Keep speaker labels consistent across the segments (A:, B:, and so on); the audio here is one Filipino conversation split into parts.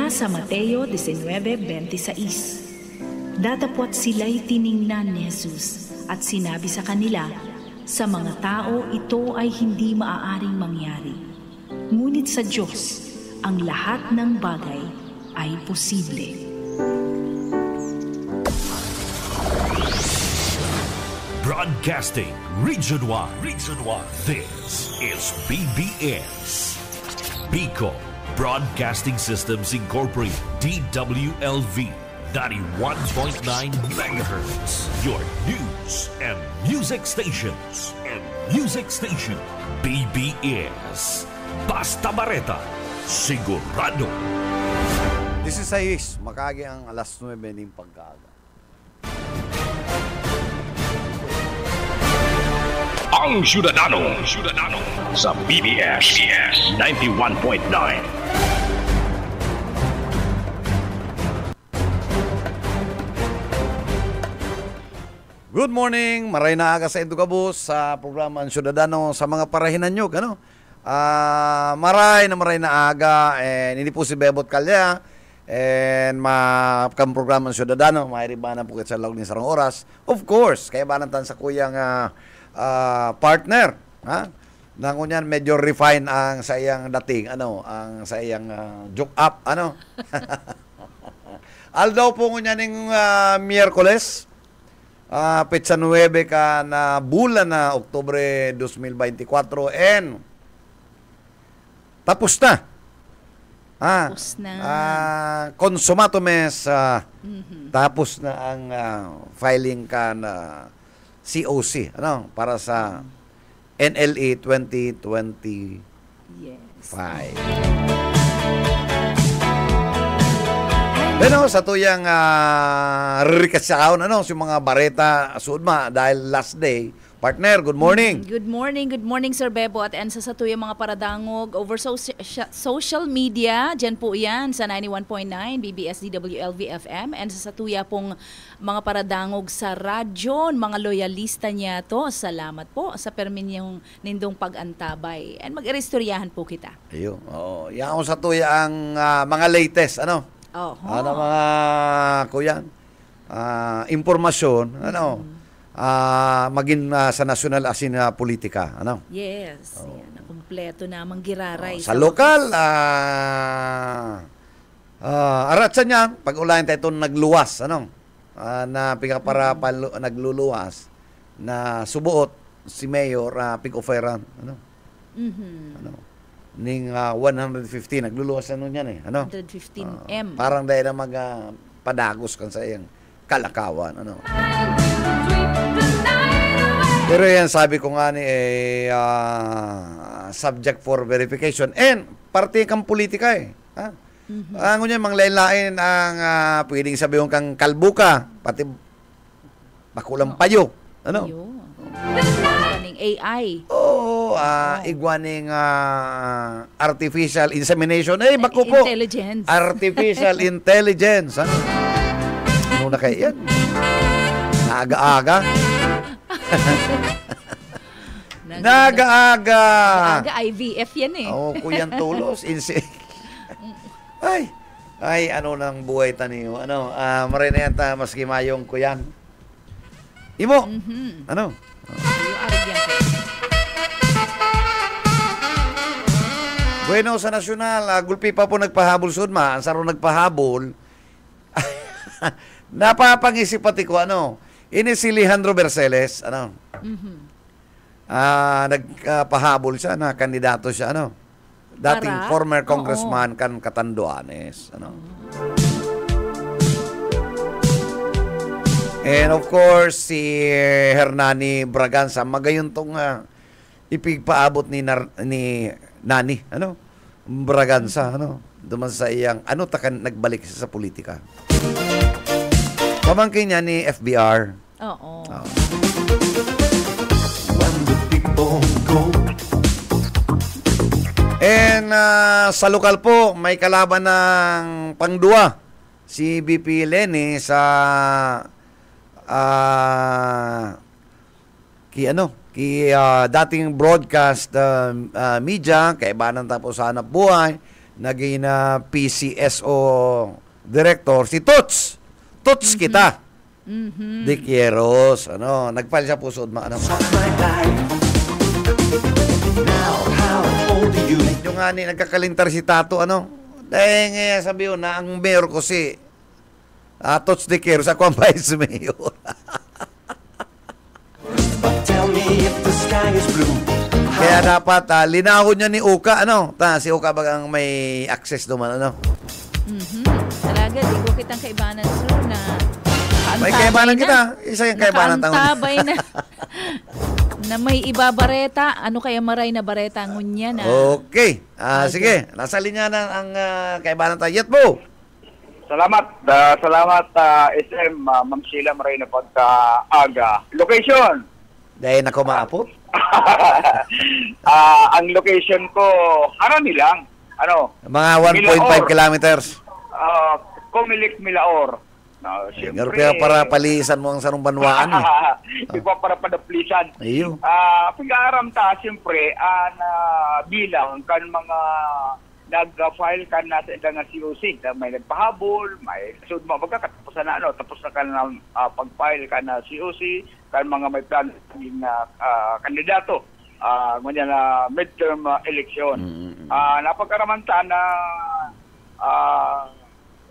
A: Mula sa Mateo 19:26. Datapwat sila'y tiningnan ni Jesus at sinabi sa kanila, sa mga tao ito ay hindi maaaring mangyari. Ngunit sa Diyos, ang lahat ng bagay ay posible.
B: Broadcasting Region 1. This is BBS. Bicol Broadcasting Systems Incorporated. DWLV 91.9 megahertz. Your news and music stations. BBS. Basta Bareta. Sigurado.
C: This is Ayis. Makagi ang alas 9 ng pagkaaga.
B: Ang Syudadano sa BBS 91.9.
C: Good morning, maray na aga sa Indugabos sa programa Ang Syudadano sa mga parahinan nyo, ano? Maray na aga, and hindi po si Bebot Kalya, and makam programa Ang Syudadano, mairibanan po sa log ni sarang oras. Of course, kaya banatan sa kuyang partner, ha? Nangunyan medyo refine ang sa iyang dating, ang sa iyang joke up, Aldaw po ngunyan ng Miyerkules, petsa 9 ka na bulan na Oktubre 2024, and tapos na.
A: Tapos na.
C: Konsumato mes, tapos na ang filing ka na COC, para sa NLE 2025. Pero sa tuyang rikasyaon, si mga bareta sudma dahil last day. Partner, good morning.
D: Good morning, Sir Bebo. At sa tuyang mga paradangog over social media, dyan po yan sa 91.9 BBS DWLV FM, and sa tuya pong mga paradangog sa radyo, mga loyalista niya to. Salamat po sa perminyong nindong pag-antabay. And mag-iristoryahan po kita.
C: Ayun. Yan sa tuya ang mga latest, mga kuyan, impormasyon, maging sa nasyonal asin na politika,
D: Yes, yan, kumpleto namang giraray.
C: Sa lokal, aratsan niya, pag ulayan tayo nagluwas, na pigapara nagluluwas, na subuot si Mayor Pig-Oferan, ning 115 nagluluwas niyan
D: 115M.
C: Parang dahil na padagos kan sa iyang kalakawan, Pero yan, sabi ko nga ni subject for verification, and parte kang politika ang niya manglain-lain ang pwedeng sabihin kang kalbuka, pati bakulang payo,
D: AI.
C: Igwaning artificial insemination. Baku po.
D: Intelligence.
C: Artificial intelligence. Ano na kayo yan? Naaga-aga. Naaga-aga.
D: Naaga IVF yan
C: Kuyan tulos. Ay, ano nang buhay taniyo? Maray na yan maski mayong kuyan. Imo. Bueno, sa nasyonal, gulpi pa po nagpahabol sudma. Ang saro nagpahabol. Napapangisip pati ko, ini si Alejandro Berceles, nagpahabol siya na kandidato siya, dating former congressman kan Catanduanes, And of course, si Hernani Braganza, magayon tong ipigpaabot ni Nani, Braganza, duman sa iyang, nagbalik siya sa politika. Pamangkin niya ni FBR.
D: Oo.
C: And sa lokal po, may kalaban ng pangdua, si BP Lenny sa dating broadcast media, kaibanan tapos sa hanap buhay, naging PCSO director, si Tots. Tots kita. De Quieros, nag-file siya po sa UDMA, Medyo nga nagkakalintar si Tato, Dahil nga sabi yun na ang mayor ko si Tots De Quieros, ako ang vice mayor. Kaya dapat linahon niya ni Uka, si Uka bagang may access naman,
D: Talaga, di ko kitang kaibanan, sir, na
C: may kaibanan kita. Isa yung kaibanan taon.
D: Nakaantabay na. Na may ibabareta. Ano kaya maray na bareta ngunya na?
C: Okay. Sige. Nasa linya na ang kaibanan tayo. Yet po.
E: Salamat. Salamat, SM, Ma'am Sheila Maray na pagkaaga. Location.
C: Dahil na kumaapot?
E: Ang location ko, Harani lang.
C: Mga 1.5 kilometers.
E: Comelec, Milaor.
C: Pero para palisan mo ang sarong banwaan.
E: Iba para padaplisan.
C: Iyo.
E: Pag-aaram ta, siyempre, bilang kan mga nag-file kan na sa nga COC. May nagpahabol, may sunod mo, tapos na tapos na kan na pag-file kan na COC, kan mga may plan na kandidato. Ngunyan na midterm election. Napagkaraman ta na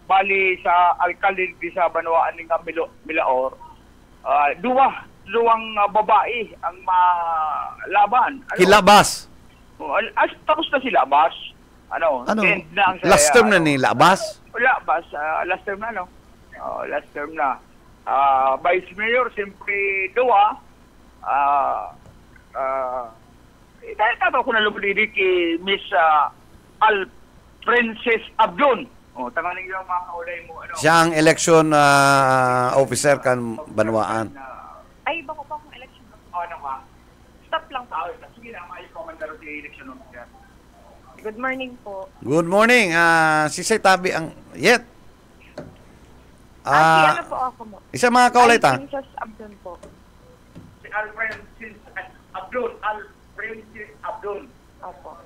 E: bali sa alkalde sa Banwaan ng Milaor, duwang babae ang malaban.
C: Kilabas.
E: Tapos na sila, Bas. End na ang
C: last term na ni Labas?
E: Wala, Bas. Last term na, last term na. Vice Mayor, siyempre, duwa. Dahil ko na lumuliri kay Miss Princess Abdon. Tangaling yung mga kaulay mo.
C: Siya ang election officer kan Banwaan.
F: Ay, bako pa akong election. Stop lang po.
E: Sige na, may commander of the election officer.
F: Good morning po.
C: Good morning. Si Say Tabi ang Yet.
F: Ano po ako mo?
C: Isa mga kaulay ta.
F: Princess Abdon po.
E: Si Princess Abdon. Princess Abdon.
F: Opo.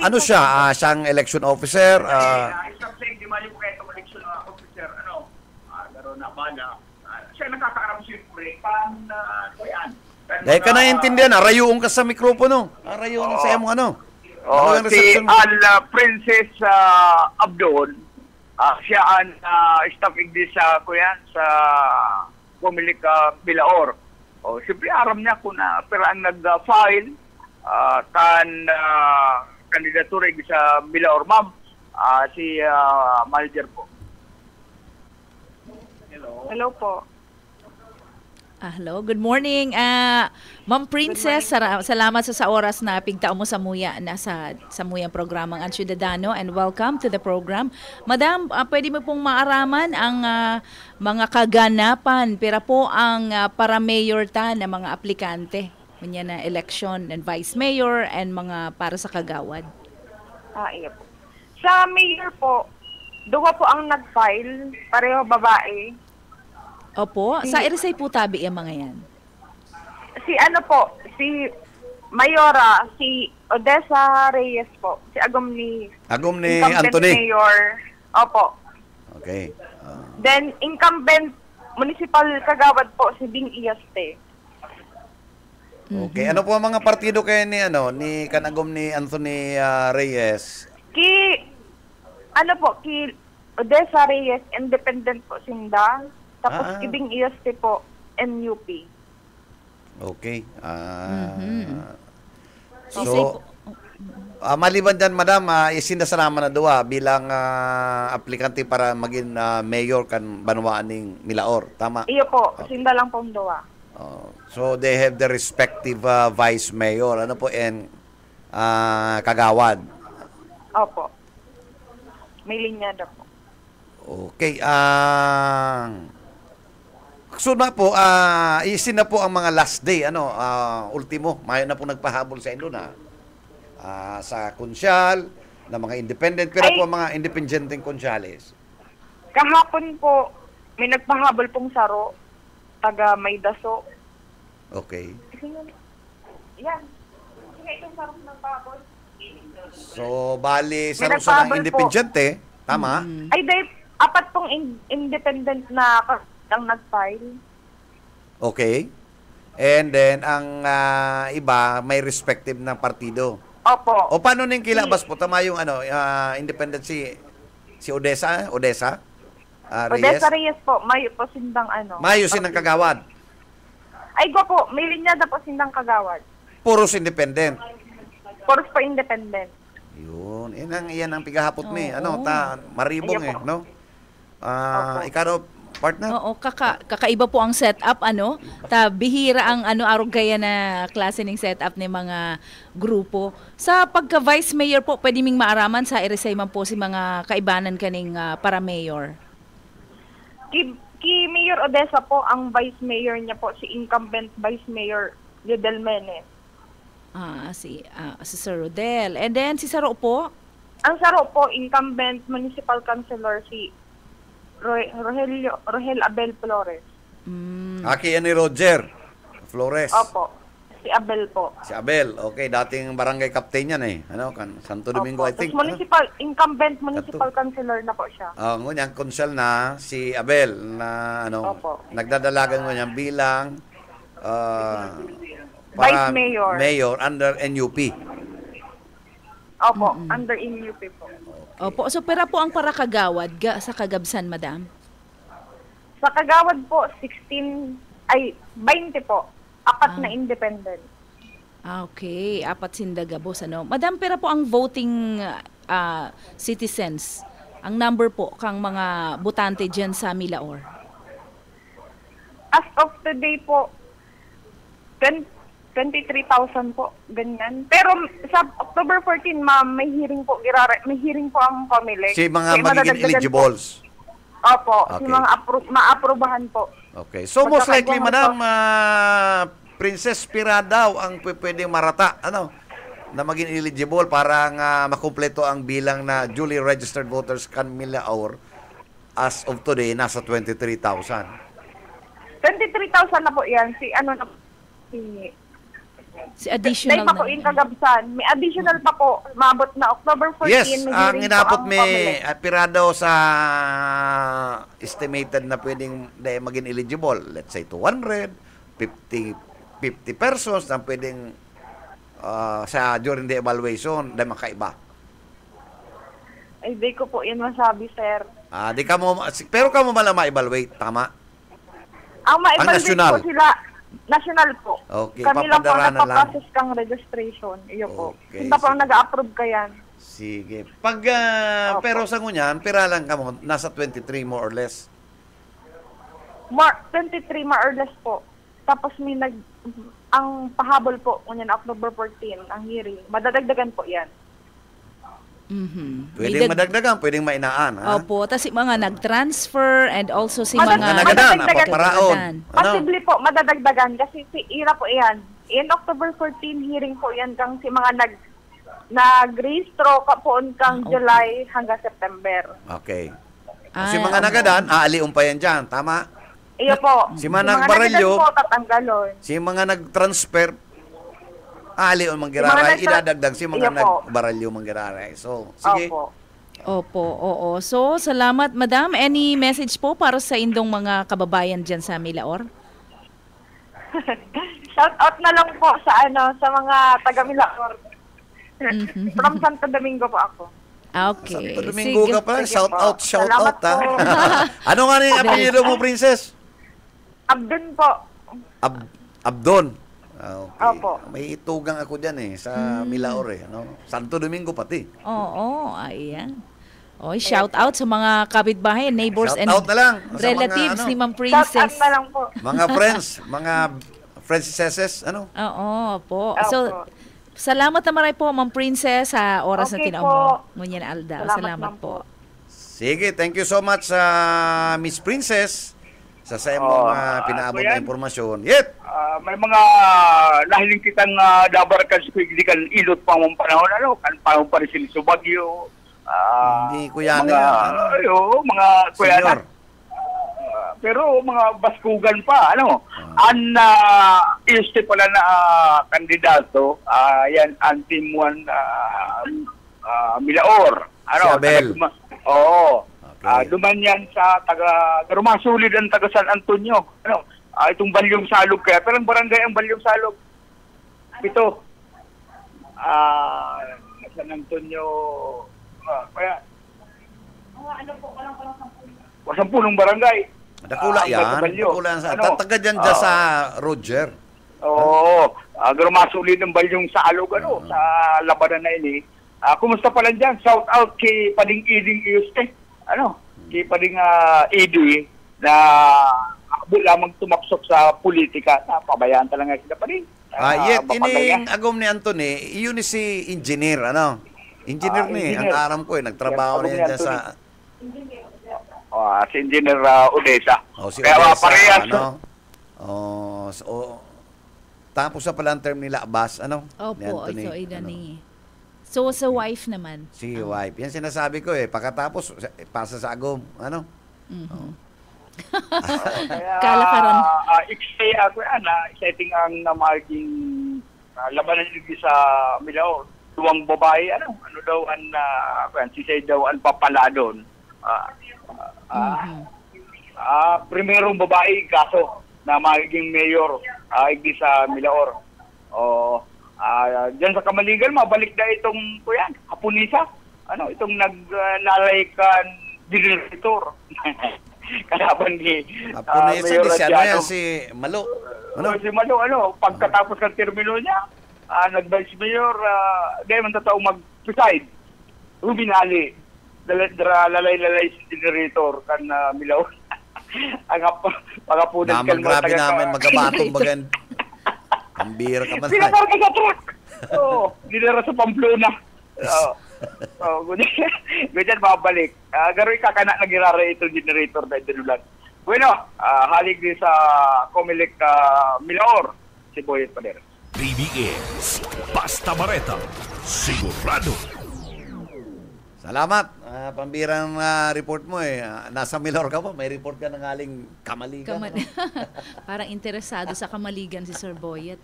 C: Ano siya? Siyang election officer?
E: Isang saying, di mali po kayo itong election officer, laro na bala. Siya nakakaram siyempre, yan.
C: Dahil ka naiintindihan, rayuong ka sa mikropono. Rayuong sa iyong
E: Si Princess Abdon, siya ang staff exec sa Comelec Milaor. Siyempre, aram niya kung pero ang nag-file kandidatura sa Milaor, ma'am, si manager po.
F: Hello po.
D: Hello, good morning. Ma'am Princess, salamat sa oras na pigtao mo sa muyang programang Ang Ciudadano, and welcome to the program. Madam, pwede mo pong maaraman ang mga kaganapan pero po ang para mayor na mga aplikante na election and vice mayor and mga para sa kagawad.
F: Iya po. Sa mayor po, duwa po ang nag-file, pareho babae.
D: Opo, sa Irisay po tabi yung mga yan.
F: Si Mayora, si Odessa Reyes po, si Agum ni
C: Anthony.
F: Mayor. Opo.
C: Okay.
F: Then, incumbent municipal kagawad po, si Bing Iyaste.
C: Okay. Ano po ang mga partido kayo ni Kanagom ni Anthony Reyes?
F: Ki Odessa Reyes, independent po sinda. Tapos Bing Iyaste po, NUP.
C: Okay.
D: So,
C: maliban dyan, madam, isinasalaman na duwa bilang aplikante para maging mayor kan Banwaan ng Milaor. Tama?
F: Iyo po, sinda lang pong duwa.
C: So they have the respective vice mayor, kagawad.
F: Opo. May linyada po.
C: Okay. So na po, isin na po ang mga last day, ultimo, mayo na po nagpahabol sa inyo na sa konsyal, na mga independent, pero po mga independenteng konsyales.
F: Kahapon po, may nagpahabol pong saro, taga Maydaso.
C: Okay.
F: Yan. Sige, itong sarap ng pahabol.
C: So, bali, sa
F: May
C: Rosa ng
F: nagpahabol
C: Independiente, tama?
F: Ay, dahil apat pong independent na ang nag-file.
C: Okay. And then, ang iba, may respective na partido.
F: Opo.
C: O paano ning kilabas po? Tama yung independent si Odessa? Odessa? Reyes?
F: Odessa Reyes po, mayo po sindang
C: Mayo sinang kagawad.
F: Ay, go po, may linyada po sindang kagawad.
C: Puros independent.
F: Puros po independent.
C: Yun. Yan ang pigahapot mi.
D: Oo.
C: Maribong
F: Ayun po.
C: no? Ikaw daw, partner?
D: Oo, kakaiba po ang setup, bihira ang arog gaya na klase ng setup ng mga grupo. Sa pagka vice mayor po, pwede ming maaraman sa iresay man po si mga kaibanan kaning para mayor.
F: Ki Mayor Odessa po, ang vice mayor niya po, si incumbent vice mayor Lidel Menes.
D: Si Sir Rodel. And then si Saro po?
F: Ang Saro po, incumbent municipal councilor si Rohel Abel Flores.
C: Aki yan ni Roger Flores.
F: Opo, si Abel po.
C: Si Abel. Okay, dating barangay captain yan Santo Domingo,
F: Opo.
C: I think.
F: Tapos incumbent municipal councilor na po siya.
C: Ngunyan, konsel na si Abel na
F: Opo.
C: nagdadalagan ngunyan bilang
F: Vice Mayor.
C: Mayor under NUP.
F: Opo, under NUP po.
D: Opo, so pera po ang para kagawad sa Kagabsan, madam?
F: Sa Kagawad po, 20 po. Apat na independent.
D: Okay, apat sindagabos, Madam, pera po ang voting citizens, ang number po kang mga botante dyan sa Milaor?
F: As of today po, 23,000 po, ganyan. Pero sa October 14, ma'am, may hearing po ang COMELEC.
C: Si mga magiging eligibles.
F: Opo,
C: Okay.
F: si mga maaprubahan po.
C: Okay. So most likely,
F: Pagkakagawa
C: Madam, Princess Pira daw ang pwedeng marata, na maging eligible para makumpleto ang bilang na duly registered voters kan Milaor as of today, nasa 23,000.
F: 23,000 na po yan.
D: Si additional
F: Dahil pa po yung Kagabsan. May additional pa po. Maabot na October 14.
C: Yes,
F: may
C: ang
F: hearing
C: inapot
F: po ang
C: may
F: COMELEC.
C: pira daw sa estimated na pwedeng maging eligible. Let's say 200, 50 persons na pwedeng sa during the evaluation dahil makaiba.
F: Ay, di ko po yun masabi, sir.
C: Pero ka mo malang ma-evaluate, tama?
F: Ang ma-evaluate
C: national?
F: po sila, national po.
C: Okay,
F: Kami lang po
C: papadaranan lang.
F: nagpa-process kang registration. Iyo po.
C: Okay,
F: Hindi pa ang nag-approve ka yan.
C: Sige.
F: Opo.
C: Pero sa ngunyan, pira lang ka mo, nasa 23 more or less.
F: 23 more or less po. Tapos ang pahabol po, ngunyan October 14, ang hearing. Madadagdagan po yan.
C: Pwedeng madagdagan, pwedeng mainaan. Ha?
D: Opo, tas si mga nag-transfer and also si
C: Nagadan,
D: mga
C: apaparaon.
F: Possibly po, madadagdagan. Kasi ira po yan. In October 14, hearing po yan kang si mga nag-rehistro kapoon kang July hanggang September.
C: Okay. Si mga nagadan, aaliun pa yan dyan. Tama?
F: Iyo po.
C: Si mga nagbaralyo,
F: po, tatanggalon.
C: si mga nag-transfer, aaliun manggiraray, idadagdag si mga
F: Iyo po.
C: nagbaralyo manggiraray. So, sige.
F: Opo.
D: oo. So, salamat, madam. Any message po para sa indong mga kababayan dyan sa Milaor?
F: Shout out na lang po sa mga taga Milaor. From Santo Domingo po ako.
D: Okay.
C: Santo Domingo ka pa,
F: Sige
C: shout
F: po.
C: out,
F: Salamat
C: ha?
F: po.
C: Ano nga yung apelyido mo, Princess?
F: Abdon po.
C: Abdon. Okay.
F: Opo.
C: May itugang ako dyan sa Milaor Santo Domingo pati.
D: Oo, ayan. Shout out sa mga kapitbahay, neighbors
C: Shout
D: and
C: out na lang sa
D: relatives
C: mga,
D: ni Ma'am
F: Shout
D: Princess.
F: out na lang po.
C: Mga friends, mga princesses,
D: Oo po.
F: Opo.
D: So, salamat na maray po, Ma'am Princess, sa oras
F: Okay
D: na
F: po.
D: tinamo. Ngunyan Alda.
F: Salamat
D: Salamat
F: lang po.
D: po.
C: Sige, thank you so much sa Miss Princess sa mga pinaabot na
E: Kuya.
C: impormasyon. Yet!
E: May mga nahiling kitang dabarkan sa pigilikan ilot pa mong panahon, kan panahon pa rin sila sa Baguio.
C: Hindi kuya
E: mga,
C: na
E: mga kuya
C: Senyor.
E: pero mga baskugan pa, este pala na kandidato, yan, Antimuan Milaor.
C: Si Abel.
E: Oo.
C: Okay.
E: Duman yan sa rumasulid ang taga San Antonio. Itong Balyong Salog kaya. Pero ang barangay ang Balyong Salog. 7. San Antonio. Kaya. Wasampung barangay.
C: Dakula yan. Dakula yan sa. Taga dyan sa Roger.
E: Oo. Rumasulid ang Balyong Salog sa labanan na ini. Kumusta pala dyan? Shout out kay Pading Iding Iuste. Kay Pading Idi na lamang tumaksok sa politika. Pabayaan talaga sila Pading.
C: Ining agom ni Anthony, yun si engineer, Engineer ni, ang aram ko nagtrabaho na yan dyan sa...
E: si Engineer Odessa.
C: Si
E: Kaya
C: Odessa,
E: parehas.
C: Tapos na pala ang term nila, Abbas,
D: Opo, ito ay Dani. So, sa wife naman.
C: Si wife. Yan sinasabi ko pagkatapos, pasa sa agom,
D: Kalakaran.
E: Ikse ako setting ang maging labanan nito sa Milaor. Duwang babae, ano daw si Say daw ang papala doon. Primerong babae kaso na magiging mayor sa Milaor. Diyan sa Kamaligan, mabalik na itong Hapunisa. Itong naglalaykan generator. Kalaban ni
C: Hapunisa, si Malo.
E: Si Malo, pagkatapos ng termino niya, nag-vice mayor, dahil man tataong mag-preside. Binali. Lalay-lalay si generator kan Milaor. Ang pangapunan
C: kan mga grabe namin magabatong bagan. Pambira ka man.
E: Pinaparka sa truck. Dinara sa Pamplona. Ganyan babalik. Garoy kakana nagirara itong generator na idinulan. Bueno, halig din sa Comelec Milaor, si Boyet Padera.
B: BBS, Basta Bareta, sigurado.
C: Salamat. Pambirang report mo nasa Milaor ka po. May report ka ng aling Kamaligan.
D: Parang interesado sa Kamaligan si Sir Boyet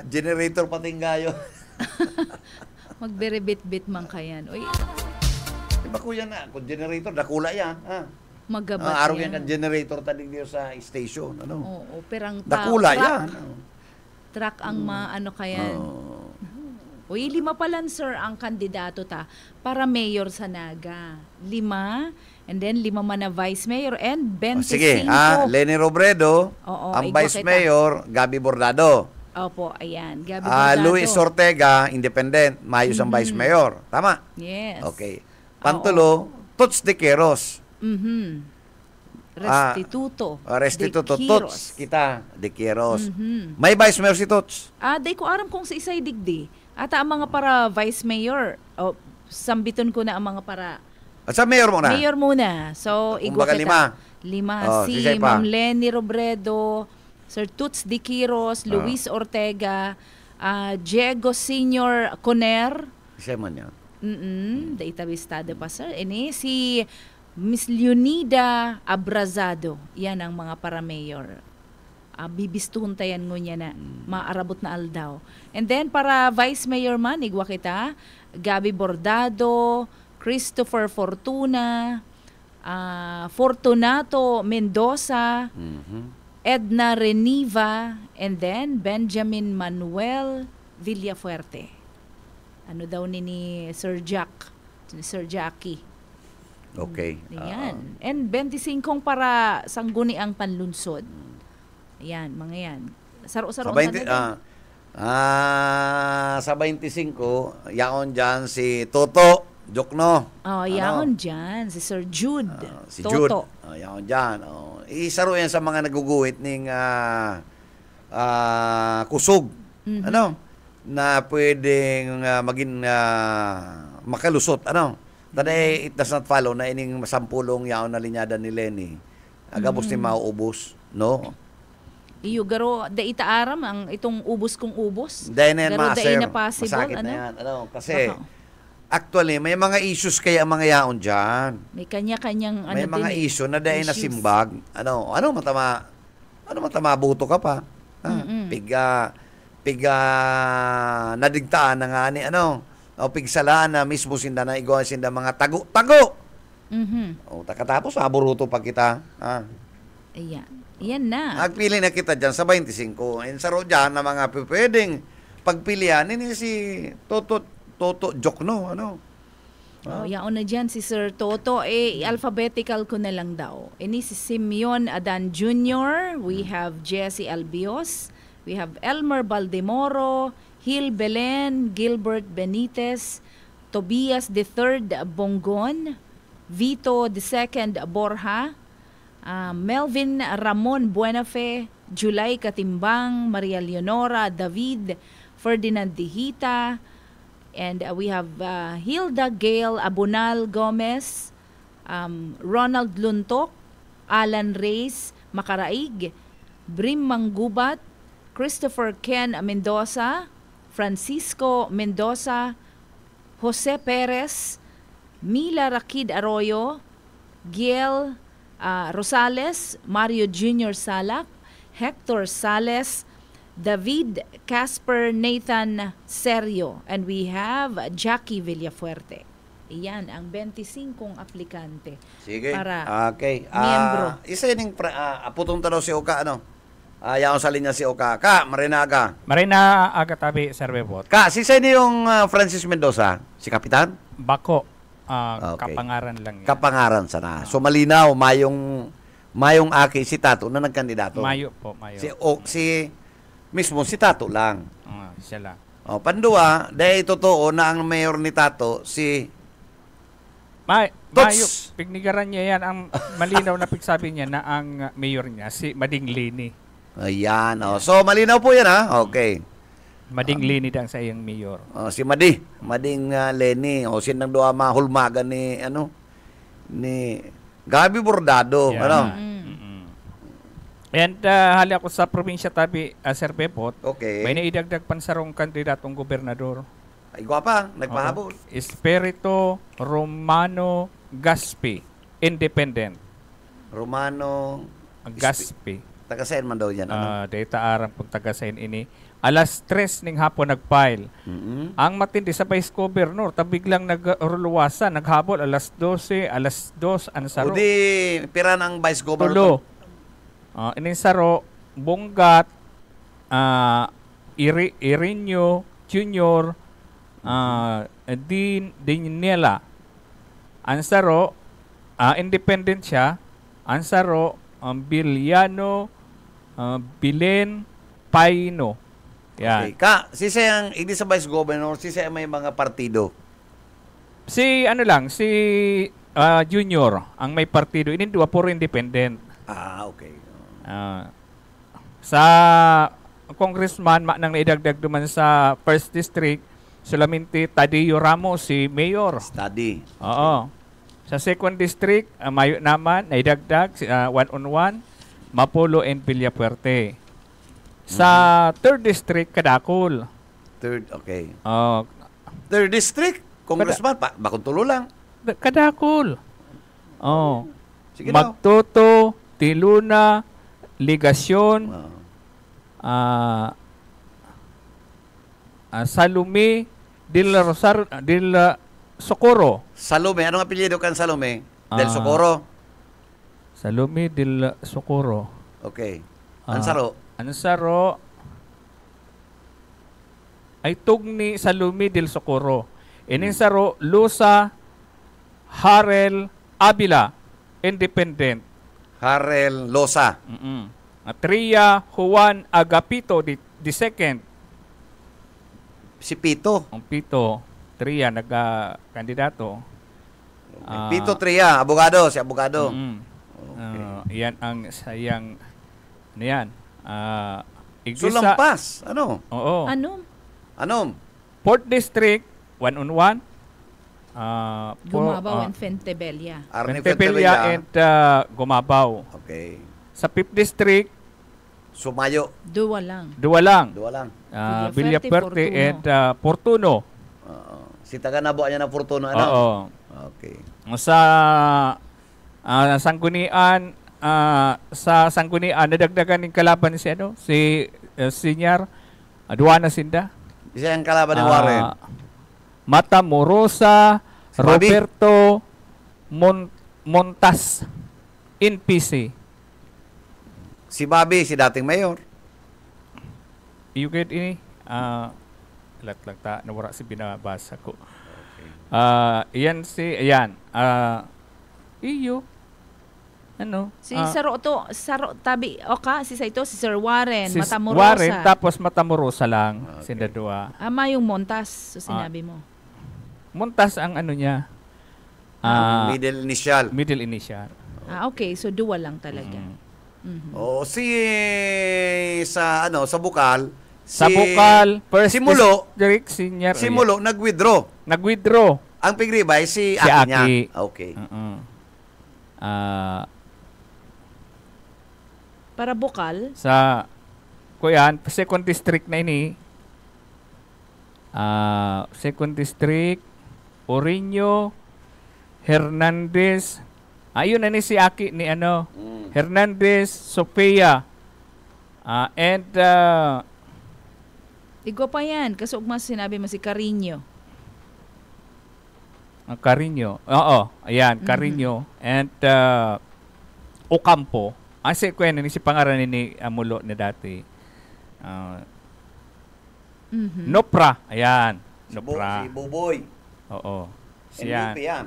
C: generator pating gayo.
D: Magberebit-bit man kayan. Uy.
C: Diba kuya na, kung generator, dakula yan.
D: Magabat
C: araw yan ang generator taling dito sa station.
D: Oo, perang
C: dakula yan.
D: Truck ang kayan. Uy, 5 pala sir ang kandidato para mayor sa Naga. 5, and then 5 man na vice mayor and 25.
C: Sige, Leni Robredo, ang vice mayor, Gabi Bordado.
D: Opo, ayan, Gabi Bordado.
C: Luis Ortega, independent, Mayos ang vice mayor. Tama?
D: Yes.
C: Okay. Pantulo, Tots de Queros.
D: Restituto.
C: Restituto, Tots kita de Queros. May vice mayor si Tots?
D: Day ko aram kung sa isay digdi. Ata ang mga para vice mayor, sambiton ko na ang mga para...
C: Sa mayor muna?
D: Mayor muna. So, igwa kita. 5. Si Ma'am Leni Robredo, Sir Toots de Quiros, Luis Ortega, Diego Senior Conner.
C: Siya man yan.
D: Daitabistado pa, sir. Ini si Miss Leonida Abrazado. Yan ang mga para mayor. Bibistuhon tayan ngo niya na maarabot na aldaw. And then para vice mayor man, igwa kita, Gabi Bordado, Christopher Fortuna, Fortunato Mendoza, Edna Reniva, and then Benjamin Manuel Villafuerte. Ano daw ni Sir Jackie.
C: Okay.
D: Ayan. And 25 para sangguni ang panlunsod. Ayan, mga yan. Saro-saro
C: sa 25, yaon dyan si Toto Jokno.
D: Yaon dyan. Si Sir Jude.
C: Si
D: Toto.
C: Jude. Yaon dyan. Isaro yan sa mga naguguhit ng kusog. Na pwedeng maging makalusot. Taday, it does not follow na ining sampulong yaon na linyada ni Lenny. Agabos ni mauubos. No?
D: Iyo, garo, da itaaram ang itong ubos kong ubos.
C: Dahil na yan,
D: garo, da na possible.
C: Masakit na yan. Kasi, actually, may mga issues kaya ang mga yaon dyan.
D: May kanya-kanyang
C: may mga issue na dahil na simbag. Ano matama buto ka pa. nadigtaan na nga ni o pigsalaan na mismo sinda na igawa sinda mga tago. O takatapos aburuto pa kita.
D: Ayan. Yan na.
C: Agpili na kita dyan sa 25. And sa dyan na mga pwedeng pagpilian ini si Toto Jokno,
D: Yaon na dyan si Sir Toto. Alphabetical ko na lang daw. Ini si Simeon Adan Jr. We have Jesse Albios. We have Elmer Baldemoro, Hil Belen, Gilbert Benitez, Tobias III Bongon, Vito II Borja, Melvin Ramon Buenafe, Julay Katimbang, Maria Leonora David, Ferdinand Dihita, and we have Hilda Gail Abunal Gomez, Ronald Luntok, Alan Reyes Makaraig, Brim Manggubat, Christopher Ken Mendoza, Francisco Mendoza, Jose Perez, Mila Rakid Arroyo, Giel Rosales, Mario Jr. Salak, Hector Sales, David Casper Nathan Serio, and we have Jackie Villafuerte. Iyan ang 25 aplikante.
C: Sige.
D: Para
C: miyembro. Isa yung aputong tanong si Oka, yaon sa linya si Oka. Marinaga.
G: Marinaga tabi, Sir Bebot.
C: Si sino yung Francis Mendoza? Si Kapitan?
G: Bako. Kapangaran lang yan.
C: Kapangaran sana. So malinaw, mayong aki si Tato na nagkandidato.
G: Mayo po, mayo.
C: Si mismo si Tato lang.
G: Siya lang.
C: Pandua, dahil totoo na ang mayor ni Tato si
G: Mayo, pignigaran niya yan. Ang malinaw na pigsabi niya na ang mayor niya, si Mading Lini.
C: Ayan. So malinaw po yan Okay.
G: Mading Lini dang sa iyang mayor.
C: Si Mading Leni. Sinang doa mahulmagan ni Gabi Bordado.
G: And hali ako sa probinsya tabi, Sir Bebot.
C: Okay.
G: May naidagdag pansarong kandidatong gobernador.
C: Ay, gwapa. Nagpahabol.
G: Espirito Romano Gaspi. Independent.
C: Romano
G: Gaspi.
C: Tagasayin man daw yan.
G: Data arang pag tagasayin ini. Alas 3 ning hapon nag-file. Ang matindi sa Vice Governor, biglang nag-ruluwasan, naghabol alas 12, alas 2, ansaro.
C: O di, pira ng Vice Governor.
G: Ininsaro, Bonggat, Irinyo, Junior, Dinela. Ansaro, independent siya. Ansaro, Bilyano, Bilen, Paino. Yan.
C: Okay. Si sayang, hindi sa Vice Governor, si sayang may mga partido.
G: Si Junior, ang may partido. Ini dua puro independent.
C: Okay.
G: Sa congressman, nang naidagdag duman sa 1st District, solamente Tadeo Ramos, si Mayor.
C: Study.
G: Oo. Sa 2nd District, mayo naman, naidagdag, one-on-one, Mapolo and Villafuerte. Sa 3rd District, Kadakul.
C: Okay. 3rd District, Congressman, bakong tulo lang.
G: Kadakul.
C: Sige
G: Magtoto, Tiluna, Ligasyon, Salome, Del Socorro.
C: Salome, anong apelyido kan Salome? Del Socorro?
G: Salome Del Socorro.
C: Okay. Ansaro
G: ay tugni Salome Del Socorro. Ininsaro Lusa Harel Avila, independent.
C: Harel Losa.
G: Tria Juan Agapito the second.
C: Si Pito.
G: Ang Pito, Tria nagka-kandidato.
C: Pito Tria, abogado, si abogado.
G: Okay. Yan ang sayang yan.
C: Sulampas.
G: Oo.
C: Anom?
G: 4th District, one-on-one.
D: Gumabaw and Fentebella.
G: Fentebella and Gumabaw.
C: Okay.
G: Sa 5th District,
C: Sumayo.
D: Dua lang.
G: Villafuerte and Fortuno.
C: Si taga-nabo niya na Fortuno.
G: Oo.
C: Okay.
G: Sa Sanggunian, nadagdagan ng kalaban si Senior Aduana sinda.
C: Isa ang kalaban ni Warren.
G: Matamorosa,
C: Si Bobby.
G: Roberto Montas, NPC.
C: Si Bobby, si dating mayor.
G: You get ini? Lat lang ta, nawara si binabasa ko. Yan si, ayan. Iyo. Ano?
D: Si Saro tabi oka si Saito si Sir Warren,
G: si
D: Matamorosa.
G: Warren, tapos Matamorosa lang. Sinda dua.
D: Ama yung Montas, so sinabi mo.
G: Montas ang ano niya.
C: Middle initial.
G: Middle initial.
D: Okay, so dual lang talaga.
C: O sa Bukal,
G: Sa Bukal, first
C: si Mulo,
G: district senior.
C: si Mulo nag-withdraw.
G: Nag-withdraw.
C: Ang pigribay si
G: Si
C: Aki niya.
G: Aki.
C: Okay.
D: Para Bukal,
G: Sa kuyan, second district na ini. Second district, Orino, Hernandez. Ayun na ni si Aki ni Hernandez, Sofia. And
D: igo pa yan. Kasi mas sinabi mo si Carino.
G: Carino. Oo, ayan, Carino. And Ocampo. Kasi ko yan, si pangaran ni Amulo na dati. Nopra. Ayan. Nopra.
C: Si Buboy.
G: Oo.
C: NUP
G: Siyan.
C: yan.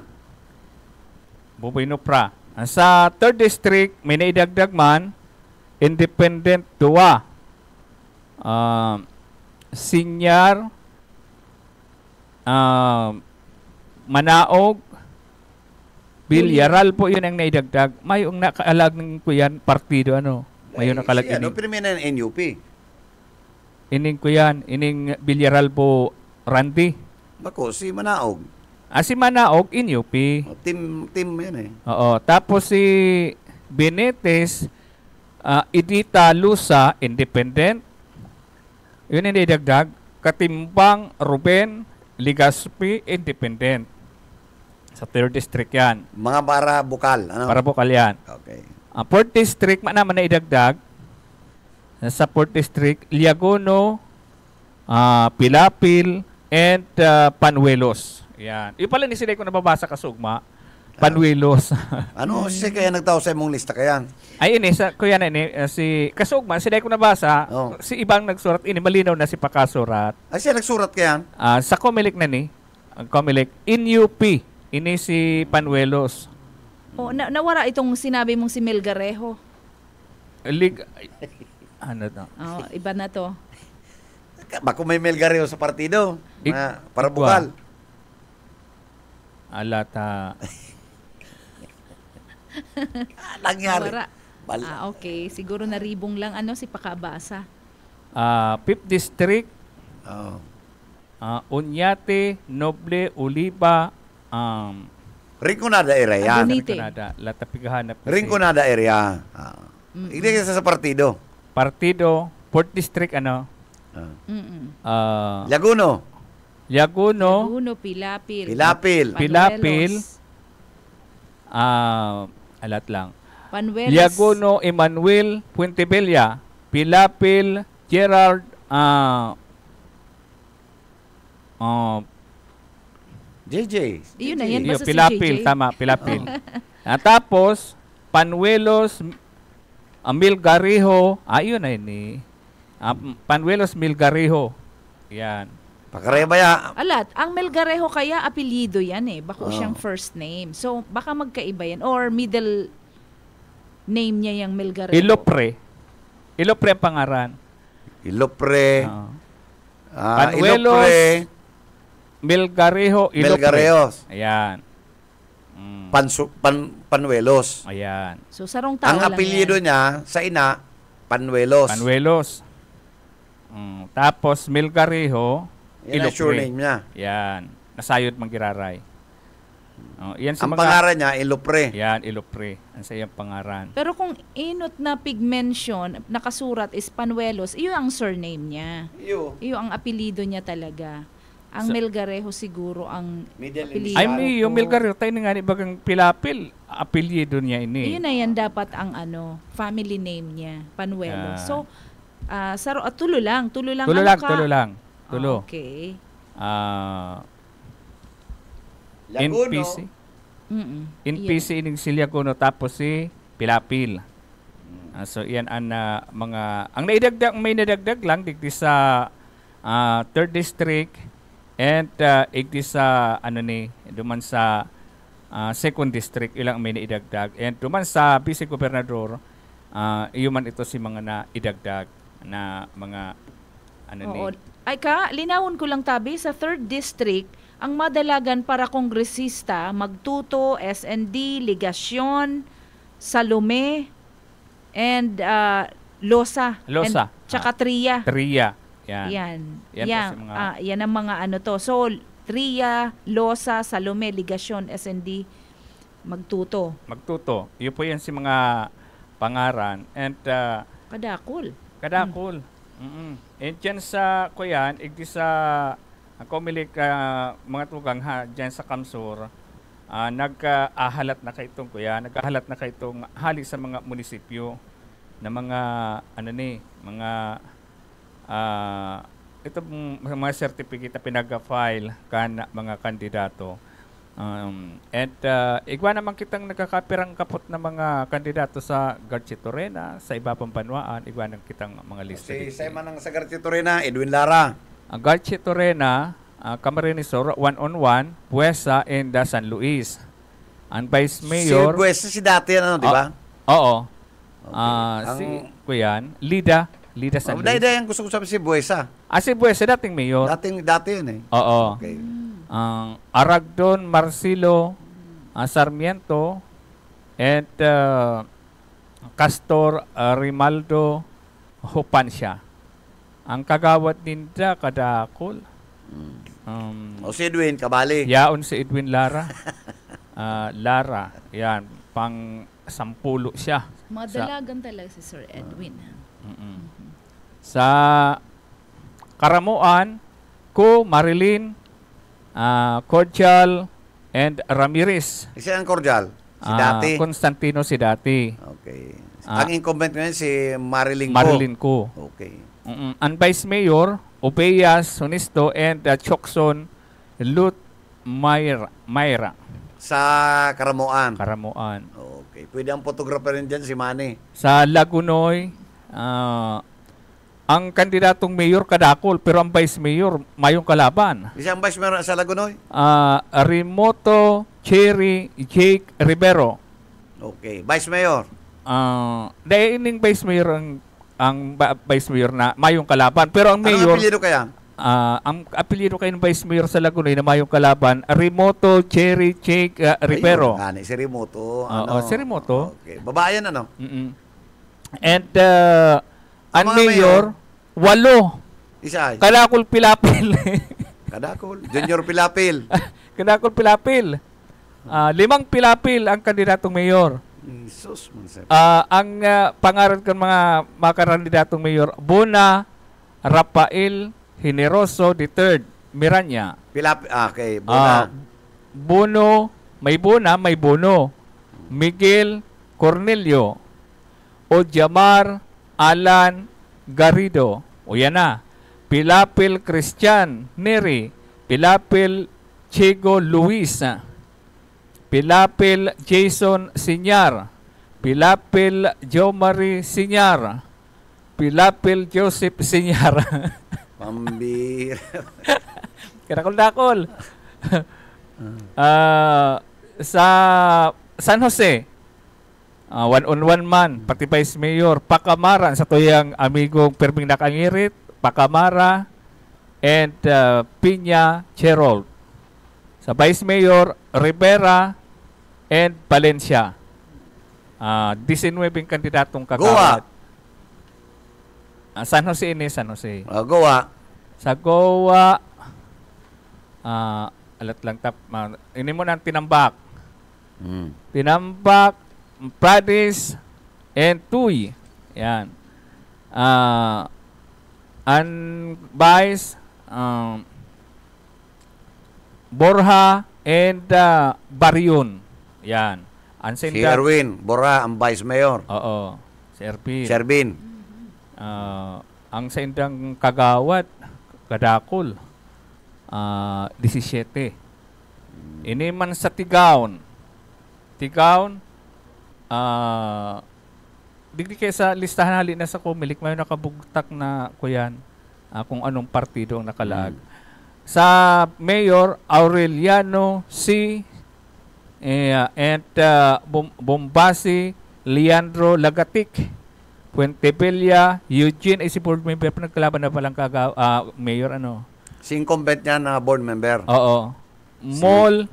G: Buboy Nopra. Sa third district, may naidagdag man, independent duwa. Senior, Manaog, Bilyaral po yun ang naidagdag. Mayong nakaalag ng kuyan, partido Mayong nakalag
C: Si
G: ining.
C: pinimena ng NUP.
G: Ining kuyan, ining Bilyaral po, Randy.
C: Bako, si Manaog.
G: Si Manaog, NUP.
C: Team yan eh.
G: Oo. Tapos si Benetes, Idita Lusa, independent. Yun ang naidagdag. Katimbang Ruben Ligaspi, independent. Sa third district yan.
C: Mga para Bukal.
G: Para Bukal yan.
C: Okay.
G: Fourth district, naman naidagdag. Sa fourth district, Liagono, Pilapil, and Panuelos. Yan. Yung pala ni sila ko nababasa kasugma. Panuelos.
C: Siya kaya nagtao sa imong lista kaya?
G: Ay ini sa kuya na ini si kasugma sila ko nabasa si ibang nagsurat ini malinaw na si pakasurat.
C: Ay siya nagsurat kaya?
G: Sa Comelec na ni ang Comelec in UP ini si Panuelos.
D: Nawara itong sinabi mong si Melgarejo.
G: Ano to?
D: Iba na to.
C: Bako may Melgarejo sa partido. Para Bukal.
G: Alata.
C: Nangyari.
D: Okay. Siguro naribong lang si Pakabasa.
G: Fifth district. Unyate, Noble, Oliva,
C: Rinconada area yan.
G: Rinconada. Latapigahanap.
C: Rinconada area. Hindi kasi sa partido.
G: Partido, fourth district
C: Laguno.
D: Pilapil.
G: Alat lang.
D: Panuelos.
G: Liagono, Emmanuel, Puentebella, Pilapil, Gerald,
C: JJ.
D: Yun na yan. Basta
G: Pilapil,
D: si JJ.
G: tama, Pilapil. Tapos, Panuelos, Milgariho, yun na yun Panuelos, Milgariho. Yan.
C: Pakarebaya.
D: Alat, ang Melgarejo kaya apelyido yan Bako siyang first name. So, baka magkaiba yan. Or middle name niya yung Melgarejo.
G: Ilopre ang pangaran.
C: Ilopre.
G: Panuelos, Melgarejo,
C: Melgarejos.
G: Ayan.
C: Panuelos.
G: Ayan.
D: So, sarong tao
C: Ang
D: lang
C: apelyido
D: yan.
C: niya sa ina, Panuelos.
G: Tapos, Melgarejo,
C: Yan ang sure name niya.
G: Yan. Nasayod manggiraray. Yan sa
C: Ang
G: mga
C: pangaran niya, Ilopre.
G: Yan, Ilopre. Ang sayang pangaran.
D: Pero kung inot na pigmention, nakasurat is Panuelos, iyo ang surname niya. Iyo ang apelido niya talaga. Ang Melgarejo siguro ang
C: Middle
D: apelido.
G: Ay, yung Melgarejo, tayo nga ni bagang Pilapil, apelyido niya ini.
D: Iyon na yan dapat ang family name niya, Panuelos. So, Tulo lang. Tulo lang.
G: Tulo
D: ano
G: lang,
D: ka?
G: tulo lang. Tulo.
D: Okay.
C: Laguno.
G: NPC.
D: Mm-mm.
G: NPC ining Silyaguno tapos si Pilapil. So yan ang mga ang may nadagdag lang digdi sa 3rd district and igdi sa duman sa 2nd district ilang may naidagdag and duman sa vice gobernador iyuman ito si mga naidagdag na mga
D: Oo. Ay linawon ko lang tabi sa 3rd district ang madalagan para kongresista magtuto, SND, Ligasyon, Salome, and Losa.
G: Losa.
D: And, tsaka Tria.
G: Tria. Yan.
D: Yan.
G: Yan po si mga-
D: Yan ang mga ano to. So, Tria, Losa, Salome, Ligasyon, SND, magtuto.
G: Magtuto. Iyo po yan si mga pangaran and
D: Kadakol.
G: kadakol. And dyan sa kuyan, igdi sa komilik mga tugang dyan sa Kamsur, nag-ahalat na kaitong kuya, nag-ahalat na kaitong hali sa mga munisipyo na mga mga ito mga certificate na pinag-file kan mga kandidato. Igwa naman kitang nagkakapirang kapot na mga kandidato sa Garchitorena, sa iba pang banwaan, igwa nang kitang mga lista.
C: Si Seman ng Sagarchitorena, Edwin Lara.
G: Ang Garchitorena, Camarinesor, 1-on-1, Puesa, and San Luis. Ang Vice Mayor...
C: Si Buesa, si dati yan, di ba?
G: Oo.
C: Okay.
G: Si Kuyan, Lida San Luis.
C: Dahil yung gusto ko sabi si Buesa.
G: Si Puesa, dating mayor.
C: Dati yun eh.
G: Oo.
C: Okay.
G: Aragdon, Marcelo, Sarmiento, and Castor Rimaldo Hupansya. Ang kagawad ninda kadakol.
C: O si Edwin, kabali.
G: Yaon si Edwin Lara. Lara, yan, pang 10 siya.
D: Madalagan talaga si Sir Edwin.
G: Sa Karamuan, Ko, Marilyn, Cordial, and Ramirez.
C: Isa ang cordial. Si dati.
G: Constantino si dati.
C: Okay. Ang incumbent ngayon si Marilyn Ko.
G: Marilyn Ko.
C: Okay.
G: Ang Vice Mayor, Opeyas Honisto, and Chokson Lut Mayra.
C: Sa Karamuan.
G: Karamuan.
C: Okay. Pwede ang photographer rin dyan, si Manny.
G: Sa Lagunoy, ang kandidatong mayor kadakol, pero ang vice mayor mayong kalaban.
C: Isa ang vice mayor sa Lagunoy?
G: Remoto Cherry Jake Rivero.
C: Okay. Vice mayor?
G: Dahil ining vice mayor ang vice mayor na mayong kalaban. Pero ang mayor...
C: Anong apelyido kaya?
G: Ang apelyido kayo ng vice mayor sa Lagunoy na mayong kalaban, Remoto Cherry Jake Rivero.
C: Ayun, si Remoto.
G: Si Remoto.
C: Okay. Babae yan, ano?
G: And ang mayor, 8.
C: Isa.
G: Kadakol Pilapil.
C: Kadakol. Junior Pilapil.
G: Kadakol Pilapil. 5 Pilapil ang kandidatong mayor.
C: Jesus,
G: ang pangalan ng mga kandidatong mayor, Bona Rafael Generoso III Miranya.
C: Okay, Bona.
G: Bono, may Bono. Miguel Cornelio. Ojamar Alan Garrido. O yan na. Pilapil Christian Neri. Pilapil Chigo Luis. Pilapil Jason Sinyar. Pilapil Jomari Sinyar. Pilapil Joseph Sinyar.
C: Pambira.
G: Kinakol-dakol. Sa San Jose, 1-on-1 man, pati Vice Mayor, Pakamaran, sa tuyang amigong Perming Nakangirit, Pakamara, and Piña Cherold. Sa Vice Mayor, Rivera, and Valencia. 19 kandidatong kakawat. San Jose ini, San Jose.
C: Goa.
G: Sa Goa, alat lang ini mo nang Tinambak. Tinambak, Pradis, and Tuy. Yan. Ang Vice, Borja, and Barion. Yan.
C: Si Erwin Borja, ang Vice Mayor.
G: Oo. Si Erwin.
C: Si Erwin.
G: Ang sa indang kagawad, kadakol, 17. Ini man sa Tigaon, digdi kaya sa listahan hali na sa Comelec, may nakabugtak na kuyan kung anong partido ang nakalaag. Sa Mayor, Aureliano C. And Bombasi, Leandro Lagatik, Puentebella, Eugene, si board member pa nagkalaban na palang Mayor,
C: Si incumbent niya na board member.
G: Oo. Mol,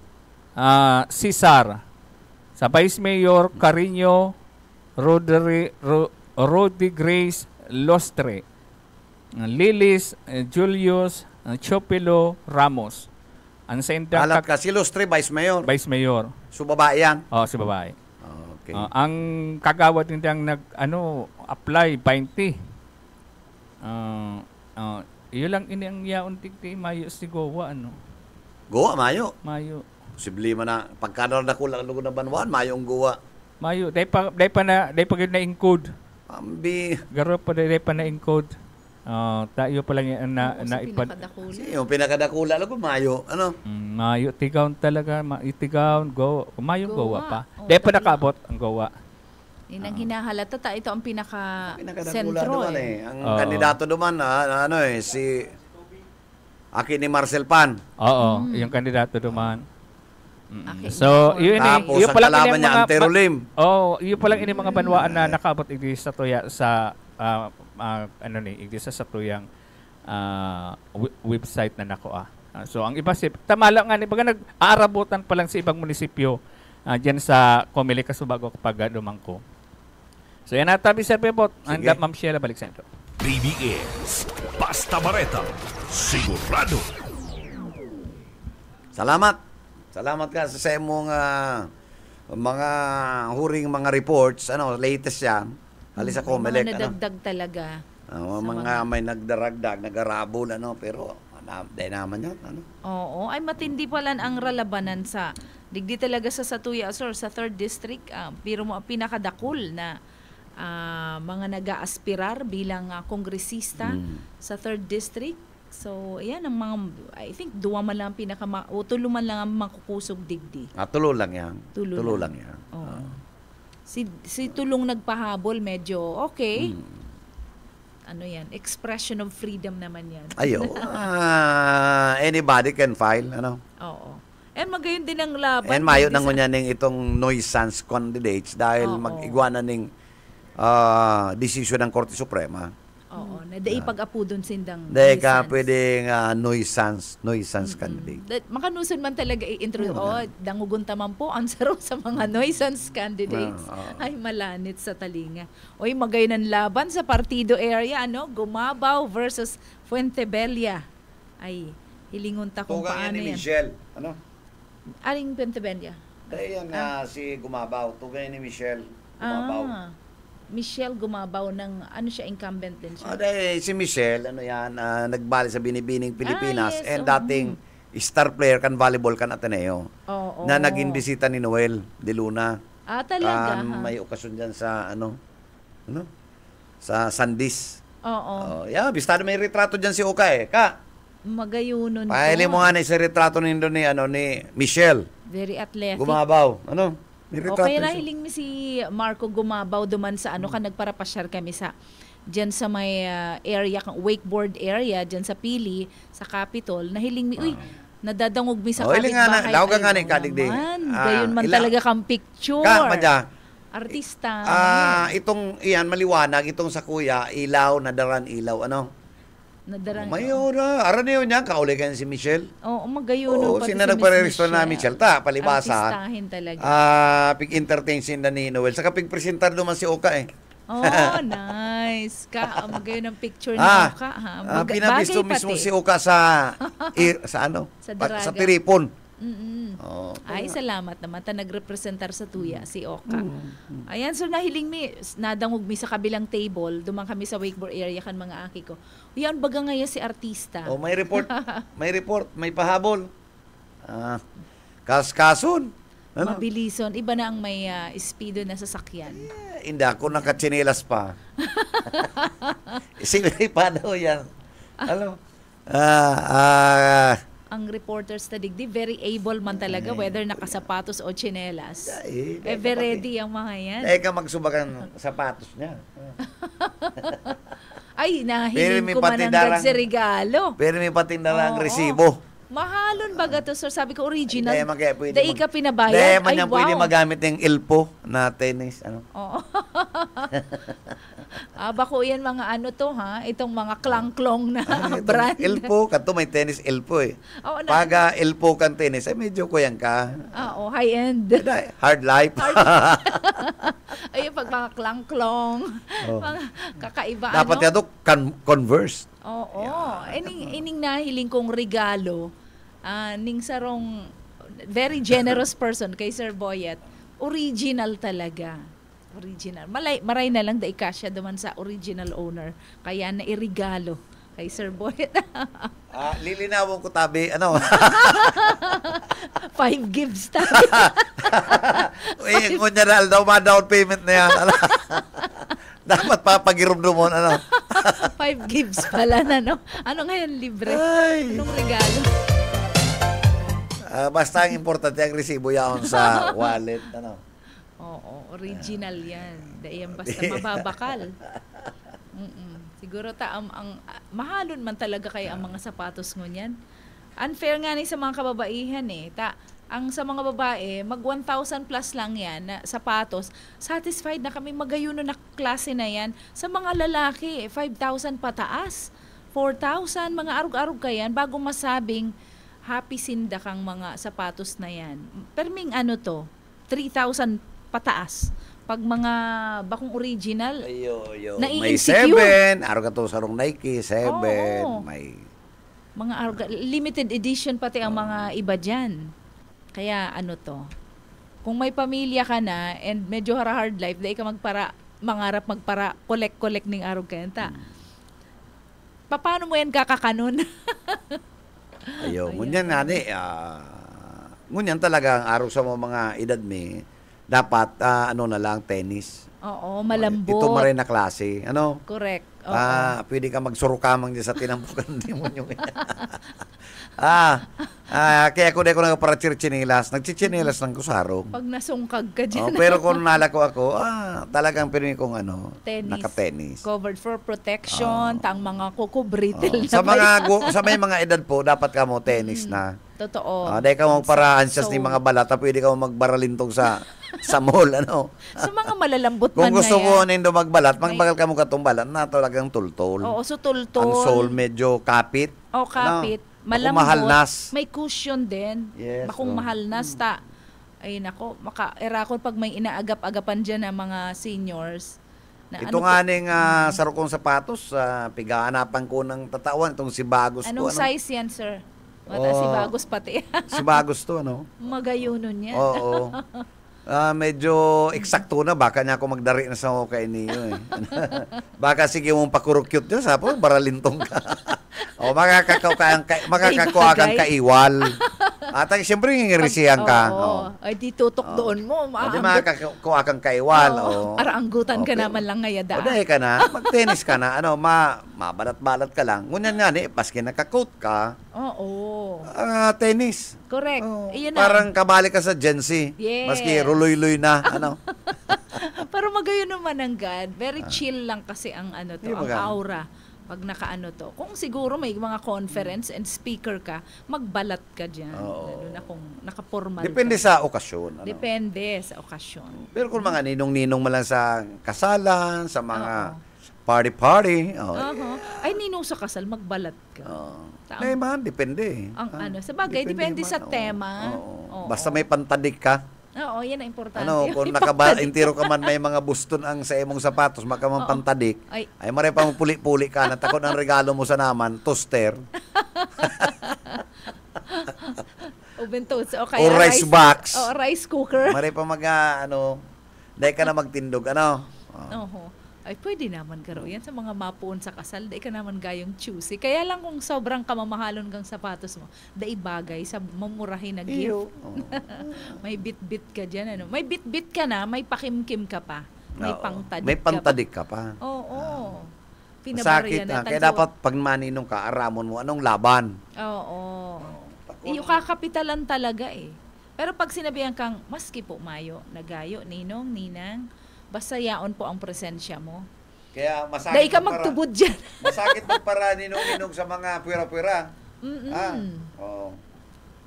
G: Cesar. Sa Vice Mayor, Carino Rodi Grace Lostre. Lilis Julius Chopilo Ramos. Ang sa indang
C: Alat ka, si Lostre, Vice Mayor.
G: Vice Mayor.
C: So, babae yan.
G: Oo, si babae.
C: Okay.
G: Ang kagawad nindang apply 20. Iyo lang ini ang yaon tigti mayo si Gowa
C: Gowa, mayo.
G: Mayo.
C: Posible man na pagkadar na kulang lugo na banwan, mayo ang gowa.
G: Mayo dai pa gid na encode.
C: Ambi.
G: Garo pa dai pa na encode. Tayo pa lang na ipad.
C: Yung pinakadakula lugo mayo,
G: Mayo Tigaon talaga, Tigaon go. Mayo Gowa pa. Dai pa nakaabot ang Gowa.
D: Inang hinahalata ito ang
C: pinaka-sentro
D: pinaka-sentro
C: Ang kandidato duman si Aki ni Marcel Pan.
G: Oo, yung kandidato duman.
D: Okay.
G: So, yun
C: Tapos
G: yun
C: ang
G: pala
C: kalaban niya, Anterolim.
G: yun pala ini mga banwaan na nakaabot igdi sa tuya sa igdi sa tuyang website na nako so ang iba tama lang nga ni baga nag-aarabutan pa lang sa ibang munisipyo diyan sa Comelec Casubago kapag dumangko. So yan natabi Sir Bebot. Hanggang Ma'am Sheila balik sa ito.
B: BBS Basta Bareta, sigurado.
C: Salamat ka sa imong mga huring mga reports, latest yan. Ali sa Comelec,
D: mga nadagdag talaga.
C: Mga may nagdaragdag, nagarabol, pero dahil naman yan,
D: Oo, ay matindi pala ang ralabanan sa digdi talaga sa Satuya, sir, sa 3rd District, pero mo pinakadakul na mga nag-aaspirar bilang kongresista sa 3rd District. So, ayan ang mga, I think, tulo man lang ang makukusog digdi.
C: Tulo lang yan. Tulo lang yan.
D: Oo. Si Tulong nagpahabol, medyo okay. Expression of freedom naman yan.
C: Ayo. Anybody can file,
D: Oo. And magayon din ang laban.
C: And mayo nang ngunyaning itong nuisance candidates dahil mag-igwana ning desisyon ng Korte Suprema.
D: Oo. Nadai pag-apu doon sindang
C: dahil ka pwedeng nuisance candidate.
D: Makanusun man talaga i-introduce. Dangugunta man po ang saro sa mga nuisance candidates. Ay malanit sa talinga. Oy, magayon ang laban sa partido area, Gumabaw versus Fuentebella. Ay, hilingon ta kung paano yan.
C: Michelle,
D: Aling Fuentebella?
C: Yan si Gumabaw. Tugay ni Michelle Gumabaw.
D: Michelle Gumabaw siya, incumbent din siya.
C: Si Michelle, nagbali sa Binibining Pilipinas and dating star player kan volleyball kan Ateneo. Na naging bisita ni Noel de Luna.
D: Talaga?
C: May okasyon dyan sa sa Sandis.
D: Oo.
C: Bistado may retrato dyan si Oka
D: Magayunon ko.
C: Paili mo nga na sa retrato ni Michelle.
D: Very athletic.
C: Gumabaw.
D: Okay na hiling mi si Marco Gumabaw duman sa ka nagparapasyar kami sa diyan sa may area wakeboard area diyan sa Pili sa Capitol. Nahiling mi nadadangog mi sa kapitbahay.
C: Law ka nga ni kadigdig.
D: Gayon man talaga kang picture. Artista.
C: Itong iyan maliwanag itong sa kuya ilaw nadaran ilaw
D: Nadarang.
C: Mayora, niyo niya kauli kan si Michelle.
D: Magayuno
C: pati si nagpare-resto na Michelle palibasa.
D: Artistahin talaga.
C: Pig-entertain si ni Noel. Saka pig-presentar duman si Oka
D: nice. Magayon ang picture ni Oka
C: pinabisto mismo si Oka sa sa Tiripon.
D: Ay, salamat naman ta nagrepresentar sa tuya si Oka. Ayan, so nahiling mi nadangog mi sa kabilang table, dumang kami sa wakeboard area kan mga aki ko. Yan baga ngayon si artista.
C: May report, may pahabol. Kaskason. Ano?
D: Mabilison. Iba na ang may speedo na sasakyan.
C: Hindi ako nakatsinelas pa. Sige, paano yan? Ano?
D: Ang reporters na digdi, very able man talaga, whether nakasapatos o tsinelas. Ever ready ang mga yan.
C: Ka magsubakan sapatos niya.
D: Ay,
C: Pero
D: nahiling
C: may
D: ko man ang
C: patindarang-
D: si regalo.
C: Pero may patindarang
D: Oo.
C: resibo.
D: Mahalon baga to, sir. Sabi ko, original.
C: Hindi man kaya pwede
D: Dahil ka pinabayad.
C: Hindi man
D: Ay,
C: yan pwede
D: wow.
C: magamit yung Ilpo na tennis. Ano?
D: Oo. Bako yan mga ano to, ha? Itong mga klangklong na brand.
C: Ilpo, kanto may tennis Ilpo eh.
D: Oo, na.
C: Pag Ilpo kang tennis, ay medyo kuyan ka.
D: High-end.
C: Hard life.
D: Ayun, pag mga klangklong.
C: Oh.
D: Mga kakaiba.
C: Dapat yan to, Converse.
D: Oo. Ining nahiling kong regalo, ning sarong very generous person kay Sir Boyet. Original talaga. Original. Maray na lang da ikasya duman sa original owner. Kaya na irigalo kay Sir Boyet.
C: Lilinawin ko tabi, ano?
D: 5 gives tayo.
C: Kunya na, daw ba down payment na yan? Dapat papagirom mo, ano?
D: 5 gives pala na, no? Ano ngayon, libre?
C: Ay.
D: Anong regalo?
C: Basta ang importante ang resibo yaon sa wallet, ano?
D: Oo, original yan. Dahil yan basta mababakal. Siguro ang mahalon man talaga kaya ang mga sapatos mo niyan. Unfair nga ni sa mga kababaihan eh. Ang sa mga babae, mag 1,000 plus lang yan na sapatos. Satisfied na kami magayuno na klase na yan. Sa mga lalaki, 5,000 pataas. 4,000, mga arug-arug ka yan bago masabing happy sinda kang mga sapatos na yan. Perming ano to, 3,000 pataas. Pag mga bakong original,
C: May
D: nai-insecure.
C: 7, araw ka to sarong Nike, 7,
D: Oo.
C: may...
D: Mga limited edition pati ang mga iba dyan. Kaya ano to, kung may pamilya ka na and medyo hard life, dahil ka mangarap magpara, collect ning araw kayo. Paano mo yan kakakanon?
C: Ngunyan nga ni, ngunyan talaga ang araw sa mga edad mi, dapat ano na lang, tennis.
D: Oo, malambot.
C: Ito marin na klase. Ano?
D: Correct. Oo.
C: Pwede ka magsurukamang dyan sa tinampukan di mo nyo. Kaya kung di ko nagparatsinilas, nagchichinilas lang ko sa araw.
D: Pag nasungkag ka dyan.
C: Pero kung nalako ako, talagang pinili kong
D: Tennis.
C: naka-tennis.
D: Covered for protection, tang mga kukubritil.
C: Sa may mga edad po, dapat ka mo tennis na.
D: Totoo.
C: Dahil ka mo para ansyas ni mga balata, pwede ka mo magbaralintong sa mall, ano?
D: Sa mga malalambot
C: Kung
D: man
C: gusto
D: na
C: mo
D: yan.
C: nindo magbalat, magbagal ka mo katong balat na talagang tultol.
D: Oo, so tultol.
C: Ang sole medyo kapit.
D: O, kapit.
C: Ano?
D: Malambot.
C: Mahalnas.
D: May cushion din.
C: Yes,
D: Bakong mahalnas ta. Ay nako, maka-erakon pag may inaagap-agapan dyan ng mga seniors. Na
C: Ito nga ning sarukong sapatos, pigaanapan ko ng tatawan, itong si Bagos
D: Anong
C: to.
D: size yan, sir? Mata si Bagos pati.
C: Si Bagos to, ano?
D: Magayunon yan.
C: Oo. Medyo eksakto na, baka niya ako magdari na sa kay niyo eh. Baka sige mong pakurukyot niya, sapo, baralintong ka. Makakakuha kang kaiwal. At siyempre, ngirisihan ka.
D: Oo. Ay, di tutok doon mo.
C: Di makakakuha kang kaiwal.
D: Araanggutan ka naman lang ngayada.
C: Dahil ka na, mag-tennis ka na, mabalat-balat ka lang. Ngunyan nga ni, paski nakakoat ka, tennis.
D: Correct. Iyon na.
C: Parang kabali ka sa Gen Z.
D: Yes.
C: Maski ruloy-loy na,
D: Pero magayon naman ang God. Very chill lang kasi ang ang aura. Pag nakaano to. Kung siguro may mga conference and speaker ka, magbalat ka dyan. Lalo na kung nakapormal
C: Depende
D: ka.
C: sa okasyon.
D: Depende sa okasyon.
C: Pero kung mga ninong-ninong mo lang sa kasalan, sa mga party-party.
D: Ay, ninong sa kasal, magbalat ka.
C: May man, depende.
D: Sa bagay, depende sa tema.
C: Basta may pantadik ka.
D: Oo, yan ang importante.
C: Kung intiro ka man may mga buston ang sa imong sapatos, makamang pantadik, ay maray pa mong puli-puli ka, natakot ang regalo mo sa naman, toaster.
D: Oven toast. O kaya
C: o rice box.
D: O rice cooker.
C: Maray pa dahil ka na magtindog,
D: Ay, pwede naman garo. Yan sa mga mapuon sa kasal, dahil ka naman gayong choosy. Kaya lang kung sobrang kamamahalon kang sapatos mo, dahil bagay sa mamurahin na gift.
C: Iyo.
D: May bit-bit ka dyan. Ano? May bit-bit ka na, may pakimkim ka pa. May
C: Oo.
D: pangtadik
C: May pantadik ka pa.
D: Oo.
C: Masakit na. Kaya dapat pag maninong ka, aramon mo, anong laban?
D: Oo. Iyo kakapitalan talaga eh. Pero pag sinabihan kang, maski po mayo, nagayo, ninong, ninang, basta yaon po ang presensya mo.
C: Kaya masakit
D: Dahil ka magtubod dyan.
C: Masakit magpara ninong-ninong sa mga pwera-pwera. Oo.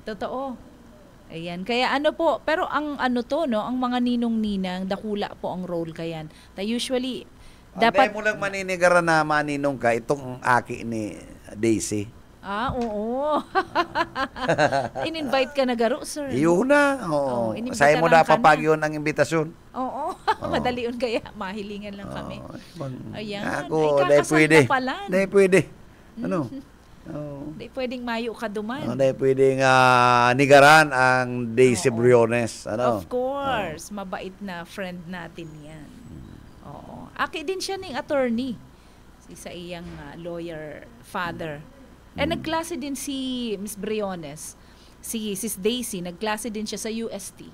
D: Totoo. Ayan. Kaya ano po, pero ang ano to, no, ang mga ninong-ninang, dakula po ang role kayan. Usually, dapat...
C: Hindi mo lang maninigaran na maninong ka, itong aki ni Daisy.
D: Oo. In-invite ka na garo, sir.
C: Iyo na. Oo.
D: inimbita
C: Sa'yo mo
D: lang
C: na
D: ka na.
C: papagyon ang imbitasyon.
D: Oo. Madalion kaya. Mahilingan lang kami. Ayan.
C: Ako,
D: Ay,
C: dahil
D: kakasal
C: pwede.
D: na pala.
C: Dahil pwede. Ano? Oo.
D: Di pwedeng mayo ka duman.
C: Dahil pwedeng nigaran ang Daisy Briones. Ano?
D: Of course. Mabait na friend natin yan. Oo. Aki din siya ng attorney. Sa iyang lawyer father. Nagklase din si Miss Briones. Si Sis Daisy, nagklase din siya sa UST.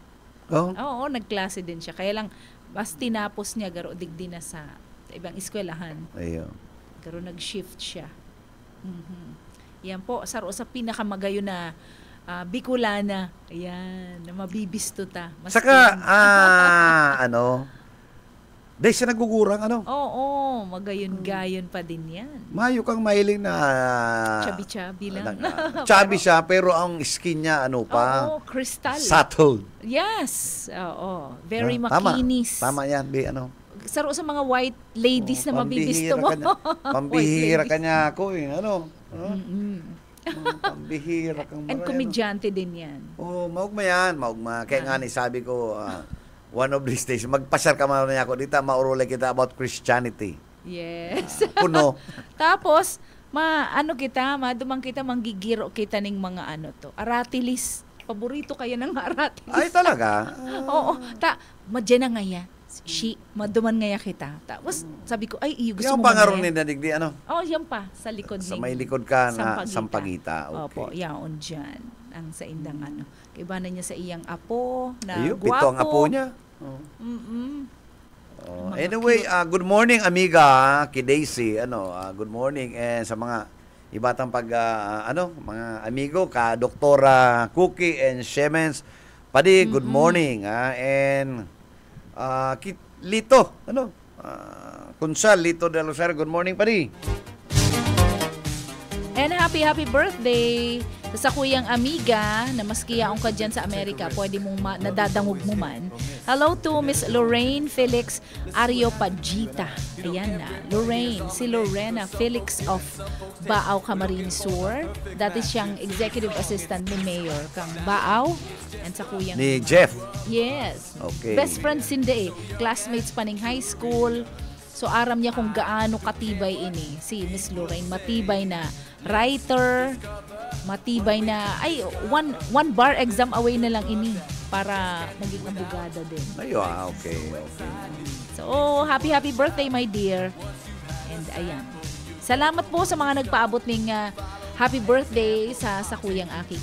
C: Oh?
D: Oo, nagklase din siya. Kaya lang, mas tinapos niya, garo digdi na sa ibang eskwelahan.
C: Ayun.
D: Garo nag-shift siya. Yan po, saro sa pinakamagayo na Bicolana. Ayan, na mabibisto ta.
C: Saka, dahil siya nagugurang,
D: Oo, magayon-gayon pa din yan.
C: Mayo kang mahiling na...
D: Chubby-chubby lang.
C: Chubby siya, pero ang skin niya,
D: Oo, crystal.
C: Subtle.
D: Yes, oo. Very
C: Tama.
D: makinis.
C: Tama yan,
D: Saro sa mga white ladies na mabibisto mo.
C: Pambihira ka niya ako Pambihira kang
D: And komedyante din yan.
C: Maugma yan. Kaya nga ni sabi ko, one of these days, magpasyar ka man niya ako dito, maurulay kita about Christianity.
D: Yes.
C: Puno.
D: Tapos, madumang kita, manggigiro kita ng mga aratilis. Paborito kaya ng aratilis.
C: Ay, talaga?
D: Oo. Madyan na ngaya. Maduman ngaya kita. Tapos, sabi ko, ay, gusto
C: yung
D: mo
C: pangaroon
D: ngaya?
C: ni Nadigdi,
D: yan pa, sa likod.
C: Sa may likod ka na Sampaguita. Okay.
D: Opo, yaon dyan. Ang sa indang Iba na niya sa iyang apo, na
C: Ayun,
D: guwapo.
C: pito ang apo niya. Anyway, good morning amiga kay Daisy. Good morning and sa mga ibatang mga amigo ka Doktora Cookie and Shemens. Padi, good morning. And Lito, Kunsal Lito de Rosario, good morning Padi.
D: And happy birthday sa kuyang amiga na maski yaong ka dyan sa Amerika, pwede mong nadadangog mo man. Hello to Miss Lorraine Felix Areopagita. Ayan na. Si Lorena Felix of Baaw, Camarines Sur. Dati siyang executive assistant ni Mayor kang Baaw. And sa kuyang...
C: Ni Jeff.
D: Yes.
C: Okay.
D: Best friends hindi Classmates pa ning high school. So aram niya kung gaano katibay ini si Miss Lorraine. Matibay na writer, matibay na, one bar exam away na lang ini para maging abogada din.
C: Okay.
D: So, happy birthday, my dear. And ayan. Salamat po sa mga nagpaabot ng happy birthday sa kuyang Aki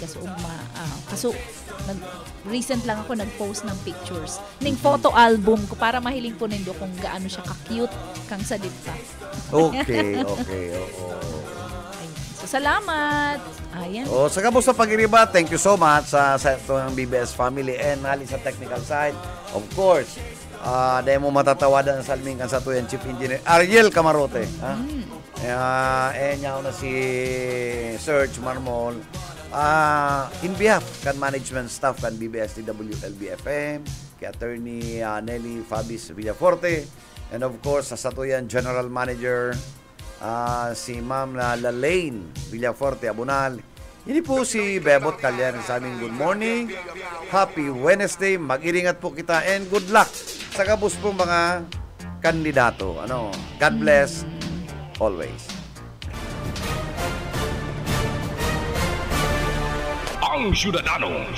D: recent lang ako nag-post ng pictures ning photo album ko para mahiling po nindo kung gaano siya ka-cute kang sadit pa.
C: Okay.
D: So, salamat. Ayan.
C: Sa kabos sa pag-iriba, thank you so much sa itong BBS family and hali sa technical side. Of course, dahil mo matatawadan sa salming kan sa tuyan Chief Engineer Ariel Camarote. Yaw na si Serge Marmol. In behalf kan management staff kan BBS TWLB-FM, kay Attorney Nelly Fabis Villaforte, and of course sa Satuyan General Manager si Ma'am Lalaine Villaforte Abunal. Hindi po si Bebot Calyan sa aming good morning, happy Wednesday, mag-iringat po kita and good luck sa kabus po mga kandidato. God bless always.
B: Ang Syudadano.